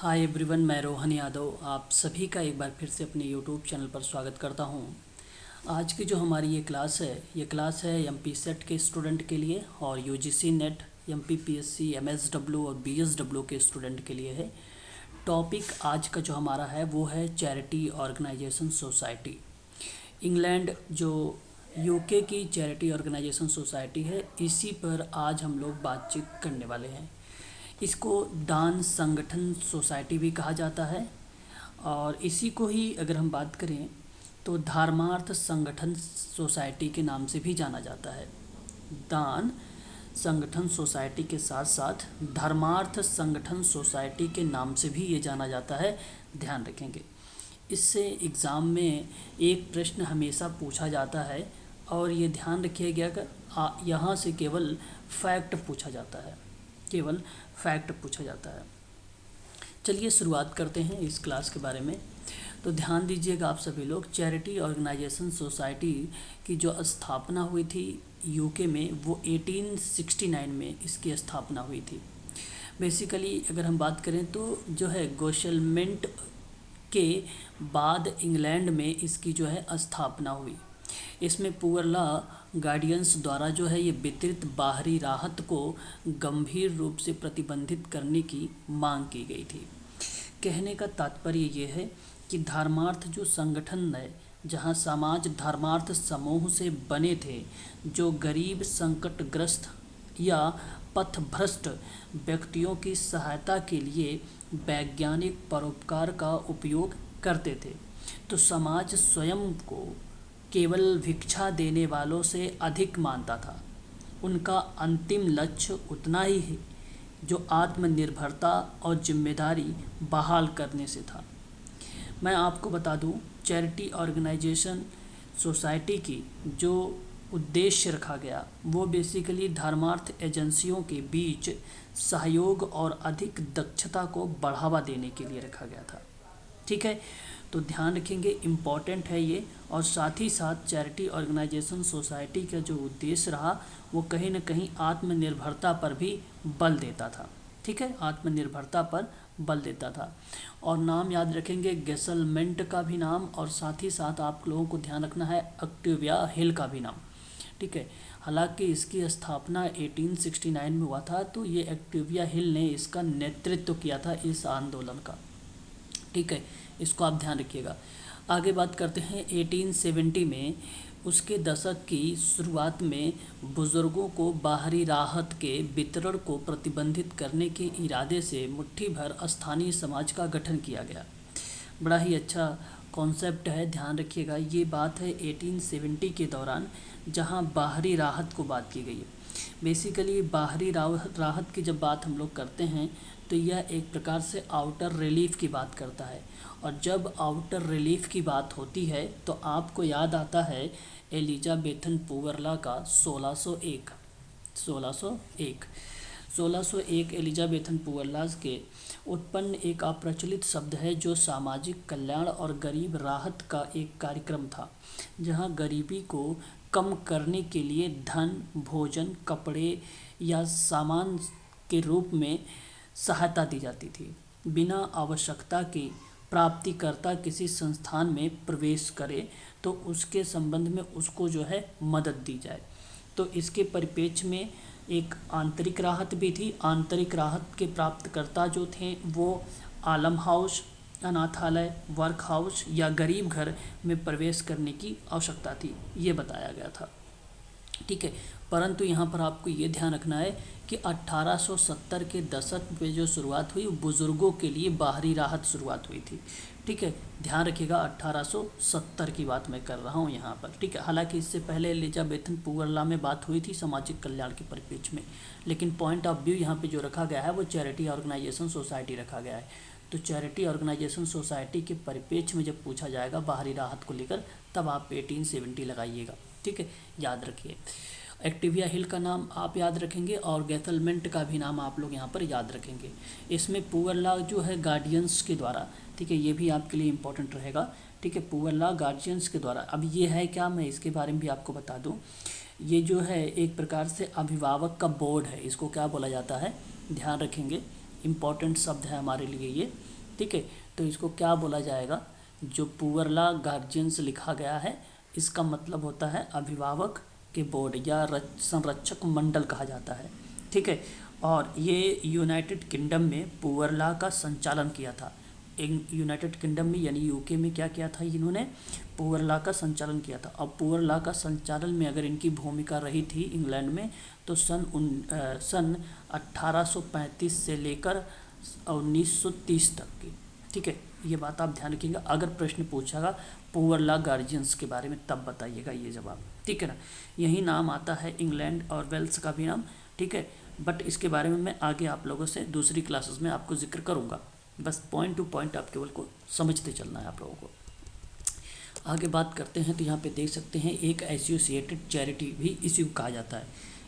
Hi everyone, मैं रोहन यादव आप सभी का एक बार फिर से अपने यूट्यूब चैनल पर स्वागत करता हूं। आज की जो हमारी ये क्लास है एमपी सेट के स्टूडेंट के लिए और UGC net, MP PSC, MSW और बीएसडब्ल्यू के स्टूडेंट के लिए है। टॉपिक आज का जो हमारा है वो है चैरिटी ऑर्गेनाइजेशन सोसाइटी। इंग्लैंड जो यूके की चैरिटी ऑर्गेनाइजेशन सोसाइटी है, इसी पर आज हम लोग बातचीत करने वाले हैं। इसको दान संगठन सोसाइटी भी कहा जाता है और इसी को ही अगर हम बात करें तो धर्मार्थ संगठन सोसाइटी के नाम से भी जाना जाता है। दान संगठन सोसाइटी के साथ साथ धर्मार्थ संगठन सोसाइटी के नाम से भी ये जाना जाता है, ध्यान रखेंगे। इससे एग्ज़ाम में एक प्रश्न हमेशा पूछा जाता है और ये ध्यान रखिएगा कि यहाँ से केवल फैक्ट पूछा जाता है, केवल फैक्ट पूछा जाता है। चलिए शुरुआत करते हैं इस क्लास के बारे में। तो ध्यान दीजिएगा आप सभी लोग, चैरिटी ऑर्गेनाइजेशन सोसाइटी की जो स्थापना हुई थी यूके में, वो 1869 में इसकी स्थापना हुई थी। बेसिकली अगर हम बात करें तो जो है गोशलमेंट के बाद इंग्लैंड में इसकी जो है स्थापना हुई। इसमें पुअर लॉ गार्डियंस द्वारा जो है ये वितरित बाहरी राहत को गंभीर रूप से प्रतिबंधित करने की मांग की गई थी। कहने का तात्पर्य ये है कि धर्मार्थ जो संगठन है, जहां समाज धर्मार्थ समूह से बने थे जो गरीब, संकटग्रस्त या पथभ्रष्ट व्यक्तियों की सहायता के लिए वैज्ञानिक परोपकार का उपयोग करते थे, तो समाज स्वयं को केवल भिक्षा देने वालों से अधिक मानता था। उनका अंतिम लक्ष्य उतना ही है जो आत्मनिर्भरता और जिम्मेदारी बहाल करने से था। मैं आपको बता दूं, चैरिटी ऑर्गेनाइजेशन सोसाइटी की जो उद्देश्य रखा गया वो बेसिकली धर्मार्थ एजेंसियों के बीच सहयोग और अधिक दक्षता को बढ़ावा देने के लिए रखा गया था। ठीक है, तो ध्यान रखेंगे, इम्पॉर्टेंट है ये। और साथ ही साथ चैरिटी ऑर्गेनाइजेशन सोसाइटी का जो उद्देश्य रहा वो कहीं ना कहीं आत्मनिर्भरता पर भी बल देता था। ठीक है, आत्मनिर्भरता पर बल देता था। और नाम याद रखेंगे, गेसलमेंट का भी नाम, और साथ ही साथ आप लोगों को ध्यान रखना है ऑक्टेविया हिल का भी नाम। ठीक है, हालांकि इसकी स्थापना 1869 में हुआ था, तो ये ऑक्टेविया हिल ने इसका नेतृत्व किया था इस आंदोलन का। ठीक है, इसको आप ध्यान रखिएगा। आगे बात करते हैं 1870 में। उसके दशक की शुरुआत में बुज़ुर्गों को बाहरी राहत के वितरण को प्रतिबंधित करने के इरादे से मुट्ठी भर स्थानीय समाज का गठन किया गया। बड़ा ही अच्छा कॉन्सेप्ट है, ध्यान रखिएगा। ये बात है 1870 के दौरान, जहां बाहरी राहत को बात की गई है। बेसिकली बाहरी राहत की जब बात हम लोग करते हैं तो यह एक प्रकार से आउटर रिलीफ की बात करता है। और जब आउटर रिलीफ की बात होती है तो आपको याद आता है एलिजाबेथन पुअर लॉ का 1601 एलिजाबेथन पुअर लॉ के उत्पन्न एक अप्रचलित शब्द है जो सामाजिक कल्याण और गरीब राहत का एक कार्यक्रम था, जहां गरीबी को कम करने के लिए धन, भोजन, कपड़े या सामान के रूप में सहायता दी जाती थी, बिना आवश्यकता के प्राप्तिकर्ता किसी संस्थान में प्रवेश करे तो उसके संबंध में उसको जो है मदद दी जाए। तो इसके परिप्रेक्ष्य में एक आंतरिक राहत भी थी। आंतरिक राहत के प्राप्तकर्ता जो थे वो आलम हाउस, अनाथालय, वर्क हाउस या गरीब घर में प्रवेश करने की आवश्यकता थी, ये बताया गया था। ठीक है, परंतु यहाँ पर आपको ये ध्यान रखना है कि 1870 के दशक में जो शुरुआत हुई बुज़ुर्गों के लिए बाहरी राहत शुरुआत हुई थी। ठीक है, ध्यान रखिएगा, 1870 की बात मैं कर रहा हूँ यहाँ पर। ठीक है, हालांकि इससे पहले एलिजाबेथन पुअर लॉ में बात हुई थी सामाजिक कल्याण के परिप्रेक्ष्य में, लेकिन पॉइंट ऑफ व्यू यहाँ पे जो रखा गया है वो चैरिटी ऑर्गेनाइजेशन सोसाइटी रखा गया है। तो चैरिटी ऑर्गेनाइजेशन सोसाइटी के परिप्रेक्ष्य में जब पूछा जाएगा बाहरी राहत को लेकर, तब आप 1870 लगाइएगा। ठीक है, याद रखिए। एक्टिविया हिल का नाम आप याद रखेंगे और गेसलमेंट का भी नाम आप लोग यहाँ पर याद रखेंगे। इसमें पुअर लॉ जो है गार्डियंस के द्वारा, ठीक है, ये भी आपके लिए इम्पोर्टेंट रहेगा। ठीक है, पुअर लॉ गार्डियंस के द्वारा। अब ये है क्या, मैं इसके बारे में भी आपको बता दूँ। ये जो है एक प्रकार से अभिभावक का बोर्ड है, इसको क्या बोला जाता है, ध्यान रखेंगे। इम्पॉर्टेंट शब्द है हमारे लिए ये, ठीक है। तो इसको क्या बोला जाएगा, जो पुअर लॉ गार्जियंस लिखा गया है इसका मतलब होता है अभिभावक के बोर्ड या संरक्षक मंडल कहा जाता है, ठीक है। और ये यूनाइटेड किंगडम में पुअर लॉ का संचालन किया था। यूनाइटेड किंगडम में यानी यूके में क्या किया था, इन्होंने पुअर लॉ का संचालन किया था। अब पुअर लॉ का संचालन में अगर इनकी भूमिका रही थी इंग्लैंड में तो सन 1835 से लेकर 1930 तक की, ठीक है। ये बात आप ध्यान रखिएगा, अगर प्रश्न पूछेगा पुअर लॉ गार्जियंस के बारे में तब बताइएगा ये जवाब, ठीक है ना। यही नाम आता है इंग्लैंड और वेल्स का भी नाम, ठीक है। बट इसके बारे में मैं आगे आप लोगों से दूसरी क्लासेस में आपको जिक्र करूँगा, बस पॉइंट टू पॉइंट आप केवल को समझते चलना है आप लोगों को। आगे बात करते हैं तो यहाँ पे देख सकते हैं एक एसोसिएटेड चैरिटी भी इसी को कहा जाता है।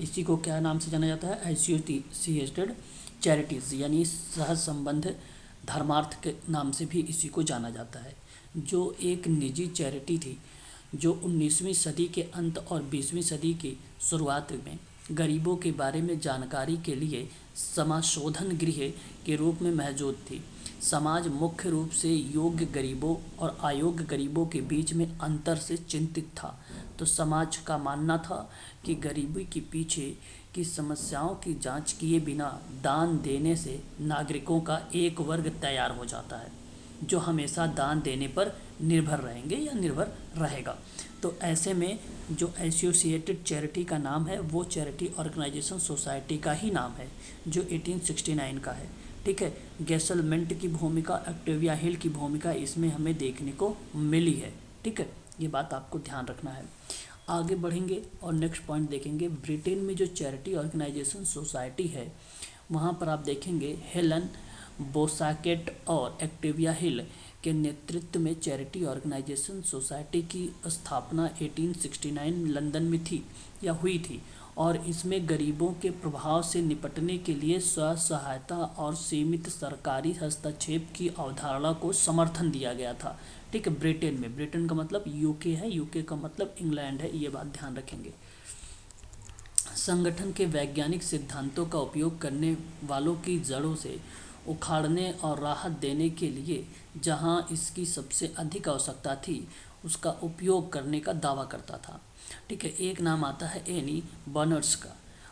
इसी को क्या नाम से जाना जाता है, एसोसिएटेड चैरिटीज़ यानी सह संबंध धर्मार्थ के नाम से भी इसी को जाना जाता है, जो एक निजी चैरिटी थी जो 19वीं सदी के अंत और 20वीं सदी की शुरुआत में गरीबों के बारे में जानकारी के लिए समाशोधन गृह के रूप में मौजूद थी। समाज मुख्य रूप से योग्य गरीबों और अयोग्य गरीबों के बीच में अंतर से चिंतित था। तो समाज का मानना था कि गरीबी के पीछे की समस्याओं की जांच किए बिना दान देने से नागरिकों का एक वर्ग तैयार हो जाता है जो हमेशा दान देने पर निर्भर रहेंगे या निर्भर रहेगा। तो ऐसे में जो एसोसिएटेड चैरिटी का नाम है वो चैरिटी ऑर्गेनाइजेशन सोसाइटी का ही नाम है जो 1869 का है, ठीक है। गैसलमेंट की भूमिका, ऑक्टेविया हिल की भूमिका इसमें हमें देखने को मिली है, ठीक है। ये बात आपको ध्यान रखना है। आगे बढ़ेंगे और नेक्स्ट पॉइंट देखेंगे। ब्रिटेन में जो चैरिटी ऑर्गेनाइजेशन सोसाइटी है वहाँ पर आप देखेंगे हेलन बोसाकेट और ऑक्टेविया हिल के नेतृत्व में चैरिटी ऑर्गेनाइजेशन सोसाइटी की स्थापना 1869 लंदन में थी या हुई थी और इसमें गरीबों के प्रभाव से निपटने के लिए स्व सहायता और सीमित सरकारी हस्तक्षेप की अवधारणा को समर्थन दिया गया था, ठीक है। ब्रिटेन में, ब्रिटेन का मतलब यूके है, यूके का मतलब इंग्लैंड है, ये बात ध्यान रखेंगे। संगठन के वैज्ञानिक सिद्धांतों का उपयोग करने वालों की जड़ों से उखाड़ने और राहत देने के लिए जहां इसकी सबसे अधिक आवश्यकता थी उसका उपयोग करने का दावा करता था, ठीक है। एक नाम आता है एनी बर्नर्स का,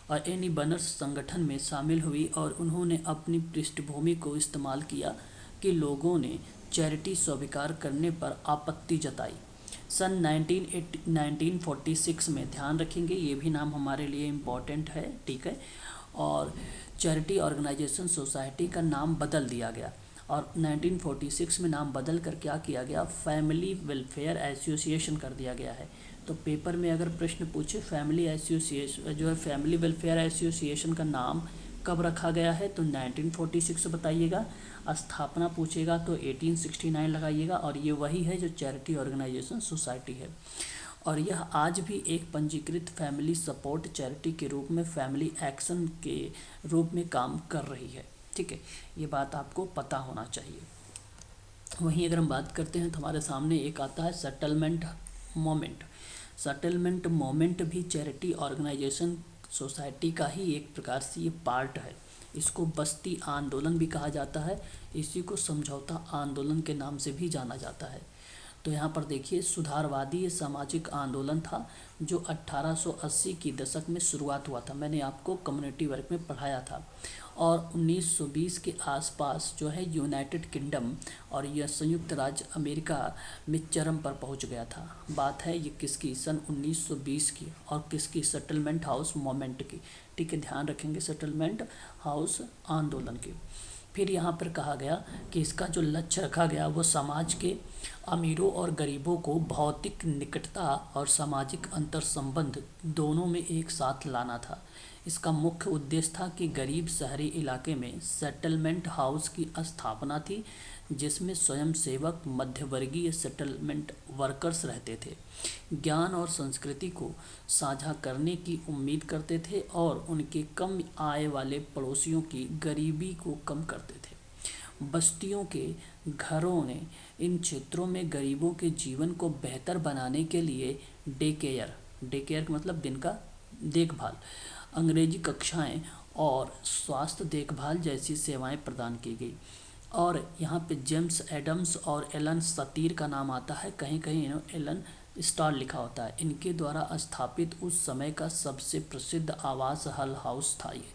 और एनी बर्नर्स संगठन में शामिल हुई और उन्होंने अपनी पृष्ठभूमि को इस्तेमाल किया कि लोगों ने चैरिटी स्वीकार करने पर आपत्ति जताई। सन 1946 में, ध्यान रखेंगे ये भी नाम हमारे लिए इम्पॉर्टेंट है, ठीक है। और चैरिटी ऑर्गेनाइजेशन सोसाइटी का नाम बदल दिया गया और 1946 में नाम बदल कर क्या किया गया, फैमिली वेलफेयर एसोसिएशन कर दिया गया है। तो पेपर में अगर प्रश्न पूछे फैमिली एसोसिएशन जो है फैमिली वेलफेयर एसोसिएशन का नाम कब रखा गया है तो 1946 बताइएगा। स्थापना पूछेगा तो 1869 लगाइएगा और ये वही है जो चैरिटी ऑर्गेनाइजेशन सोसाइटी है। और यह आज भी एक पंजीकृत फैमिली सपोर्ट चैरिटी के रूप में फैमिली एक्शन के रूप में काम कर रही है, ठीक है। ये बात आपको पता होना चाहिए। वहीं अगर हम बात करते हैं तो हमारे सामने एक आता है सेटलमेंट मोमेंट। सेटलमेंट मोमेंट भी चैरिटी ऑर्गेनाइजेशन सोसाइटी का ही एक प्रकार से ये पार्ट है। इसको बस्ती आंदोलन भी कहा जाता है, इसी को समझौता आंदोलन के नाम से भी जाना जाता है। तो यहाँ पर देखिए सुधारवादी सामाजिक आंदोलन था जो 1880 की दशक में शुरुआत हुआ था, मैंने आपको कम्युनिटी वर्क में पढ़ाया था। और 1920 के आसपास जो है यूनाइटेड किंगडम और यह संयुक्त राज्य अमेरिका में चरम पर पहुंच गया था। बात है ये किसकी, सन 1920 की, और किसकी, सेटलमेंट हाउस मोमेंट की, ठीक है। ध्यान रखेंगे सेटलमेंट हाउस आंदोलन की। फिर यहाँ पर कहा गया कि इसका जो लक्ष्य रखा गया वो समाज के अमीरों और गरीबों को भौतिक निकटता और सामाजिक अंतर संबंध दोनों में एक साथ लाना था। इसका मुख्य उद्देश्य था कि गरीब शहरी इलाके में सेटलमेंट हाउस की स्थापना थी जिसमें स्वयंसेवक मध्यवर्गीय सेटलमेंट वर्कर्स रहते थे, ज्ञान और संस्कृति को साझा करने की उम्मीद करते थे और उनके कम आय वाले पड़ोसियों की गरीबी को कम करते थे। बस्तियों के घरों ने इन क्षेत्रों में गरीबों के जीवन को बेहतर बनाने के लिए डे केयर का मतलब दिन का देखभाल, अंग्रेजी कक्षाएं और स्वास्थ्य देखभाल जैसी सेवाएं प्रदान की गई। और यहाँ पे जेम्स एडम्स और एलन सतीर का नाम आता है, कहीं कहीं एलन स्टार लिखा होता है। इनके द्वारा स्थापित उस समय का सबसे प्रसिद्ध आवास हल हाउस था ये।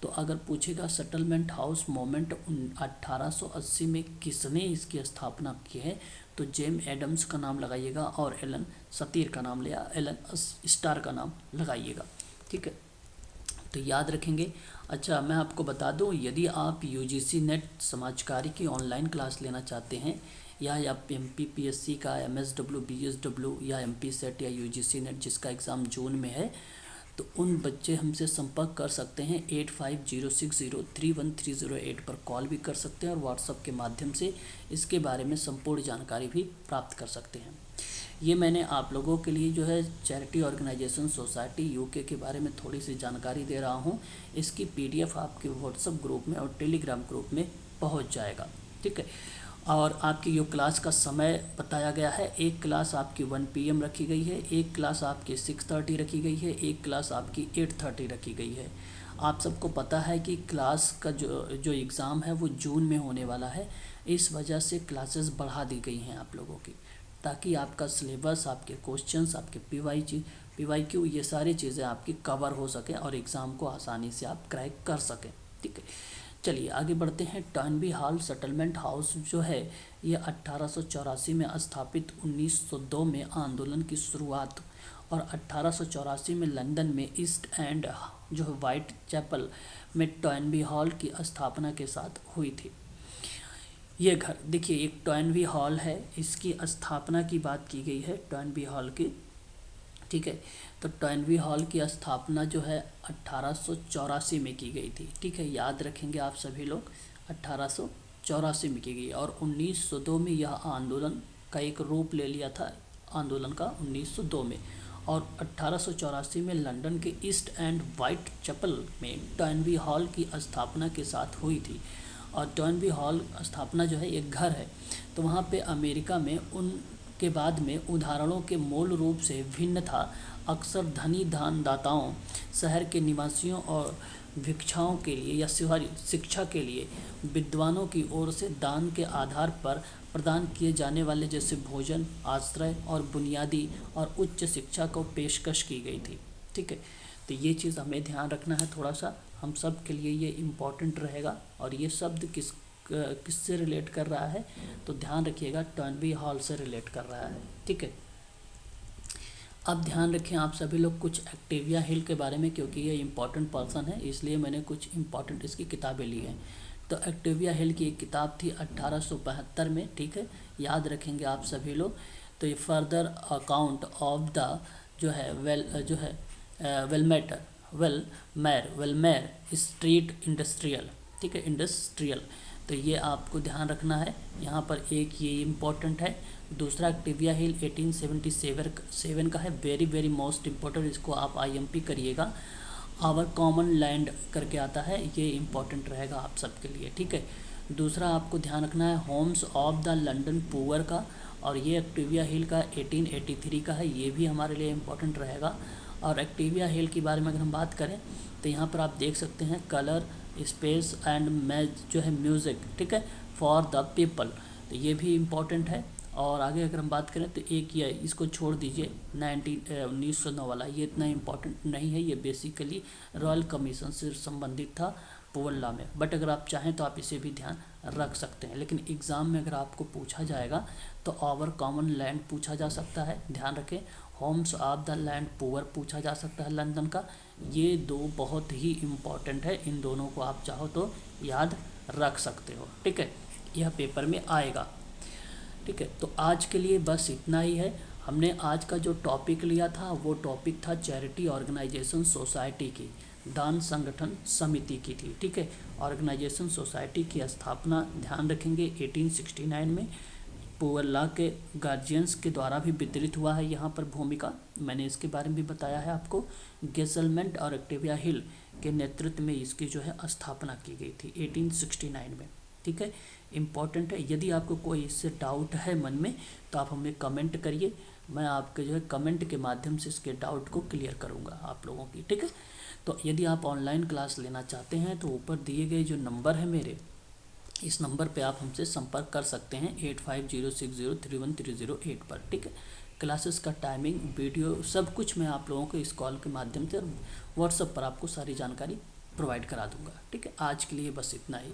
तो अगर पूछेगा सेटलमेंट हाउस मूवमेंट 1880 में किसने इसकी स्थापना की है, तो जेम एडम्स का नाम लगाइएगा और एलन सतीर का नाम लिया, एलन स्टार का नाम लगाइएगा। ठीक है, तो याद रखेंगे। अच्छा, मैं आपको बता दूं, यदि आप यूजीसी नेट समाजकारी की ऑनलाइन क्लास लेना चाहते हैं या आप एमपीपीएससी का, एमएसडब्ल्यू, बीएसडब्ल्यू या एमपीसेट या यूजीसी नेट जिसका एग्ज़ाम जून में है, तो उन बच्चे हमसे संपर्क कर सकते हैं। 8506031308 पर कॉल भी कर सकते हैं और व्हाट्सएप के माध्यम से इसके बारे में संपूर्ण जानकारी भी प्राप्त कर सकते हैं। ये मैंने आप लोगों के लिए जो है चैरिटी ऑर्गेनाइजेशन सोसाइटी यूके के बारे में थोड़ी सी जानकारी दे रहा हूँ। इसकी पीडीएफ आपके व्हाट्सएप ग्रुप में और टेलीग्राम ग्रुप में पहुँच जाएगा। ठीक है, और आपकी जो क्लास का समय बताया गया है, एक क्लास आपकी 1 PM रखी गई है, एक क्लास आपकी 6:30 रखी गई है, एक क्लास आपकी 8:30 रखी गई है। आप सबको पता है कि क्लास का जो एग्ज़ाम है वो जून में होने वाला है, इस वजह से क्लासेस बढ़ा दी गई हैं आप लोगों की, ताकि आपका सिलेबस, आपके क्वेश्चंस, आपके PYQ ये सारी चीज़ें आपकी कवर हो सकें और एग्ज़ाम को आसानी से आप क्रैक कर सकें। ठीक है, चलिए आगे बढ़ते हैं। टर्नबी हॉल सेटलमेंट हाउस जो है ये 1884 में स्थापित, 1902 में आंदोलन की शुरुआत और 1884 में लंदन में ईस्ट एंड जो है वाइट चैपल में टर्नबी हॉल की स्थापना के साथ हुई थी। ये घर देखिए, एक टर्नबी हॉल है, इसकी स्थापना की बात की गई है टर्नबी हॉल की। ठीक है, तो टर्नबी हॉल की स्थापना जो है 1884 में की गई थी। ठीक है, याद रखेंगे आप सभी लोग, 1884 में की गई और 1902 में यह आंदोलन का एक रूप ले लिया था, आंदोलन का 1902 में। और 1884 में लंदन के ईस्ट एंड वाइट चैपल में टर्नबी हॉल की स्थापना के साथ हुई थी। और टर्नबी हॉल स्थापना जो है एक घर है, तो वहाँ पे अमेरिका में उनके बाद में उदाहरणों के मूल रूप से भिन्न था। अक्सर धनी दानदाताओं, शहर के निवासियों और भिक्षाओं के लिए या शिक्षा के लिए विद्वानों की ओर से दान के आधार पर प्रदान किए जाने वाले जैसे भोजन, आश्रय और बुनियादी और उच्च शिक्षा को पेशकश की गई थी। ठीक है, तो ये चीज़ हमें ध्यान रखना है, थोड़ा सा हम सब के लिए ये इम्पोर्टेंट रहेगा। और ये शब्द किससे रिलेट कर रहा है, तो ध्यान रखिएगा, टर्नबी हॉल से रिलेट कर रहा है। ठीक है, अब ध्यान रखें आप सभी लोग कुछ एक्टिविया हिल के बारे में, क्योंकि ये इम्पोर्टेंट पर्सन है इसलिए मैंने कुछ इम्पोर्टेंट इसकी किताबें ली हैं। तो एक्टिविया हिल की एक किताब थी 1872 में। ठीक है, याद रखेंगे आप सभी लोग। तो ये फर्दर अकाउंट ऑफ द जो है वेलमेर स्ट्रीट इंडस्ट्रियल। ठीक है, इंडस्ट्रियल, तो ये आपको ध्यान रखना है। यहाँ पर एक ये इम्पोर्टेंट है। दूसरा एक्टिविया हिल 1877 का है, वेरी वेरी मोस्ट इम्पोर्टेंट, इसको आप IMP करिएगा। आवर कॉमन लैंड करके आता है, ये इम्पोर्टेंट रहेगा आप सबके लिए। ठीक है, दूसरा आपको ध्यान रखना है Holmes of the London poor का, और ये एक्टिविया हिल का 1883 का है, ये भी हमारे लिए इम्पोर्टेंट रहेगा। और एक्टिविया हिल के बारे में अगर हम बात करें तो यहाँ पर आप देख सकते हैं कलर, स्पेस एंड जो है म्यूज़िक, ठीक है, फॉर द पीपल, तो ये भी इम्पोर्टेंट है। और आगे अगर हम बात करें तो एक ये, इसको छोड़ दीजिए 1909 वाला, ये इतना इम्पोर्टेंट नहीं है, ये बेसिकली रॉयल कमीशन से संबंधित था पुअर लॉ में, बट अगर आप चाहें तो आप इसे भी ध्यान रख सकते हैं। लेकिन एग्ज़ाम में अगर आपको पूछा जाएगा तो आवर कॉमन लैंड पूछा जा सकता है, ध्यान रखें। Holmes of the land poor पूछा जा सकता है लंदन का। ये दो बहुत ही इम्पॉर्टेंट है, इन दोनों को आप चाहो तो याद रख सकते हो। ठीक है, यह पेपर में आएगा। ठीक है, तो आज के लिए बस इतना ही है। हमने आज का जो टॉपिक लिया था वो टॉपिक था चैरिटी ऑर्गेनाइजेशन सोसाइटी की, दान संगठन समिति की थी। ठीक है, ऑर्गेनाइजेशन सोसाइटी की स्थापना ध्यान रखेंगे 1869 में पुअर लॉ के गार्जियंस के द्वारा भी वितरित हुआ है। यहाँ पर भूमिका मैंने इसके बारे में भी बताया है आपको। गेसलमेंट और एक्टिविया हिल के नेतृत्व में इसकी जो है स्थापना की गई थी 1869 में। ठीक है, इम्पॉर्टेंट है। यदि आपको कोई इससे डाउट है मन में तो आप हमें कमेंट करिए, मैं आपके जो है कमेंट के माध्यम से इसके डाउट को क्लियर करूँगा आप लोगों की। ठीक है, तो यदि आप ऑनलाइन क्लास लेना चाहते हैं तो ऊपर दिए गए जो नंबर है मेरे, इस नंबर पे आप हमसे संपर्क कर सकते हैं 8506031308 पर। ठीक है, क्लासेस का टाइमिंग, वीडियो, सब कुछ मैं आप लोगों को इस कॉल के माध्यम से व्हाट्सएप पर आपको सारी जानकारी प्रोवाइड करा दूंगा। ठीक है, आज के लिए बस इतना ही।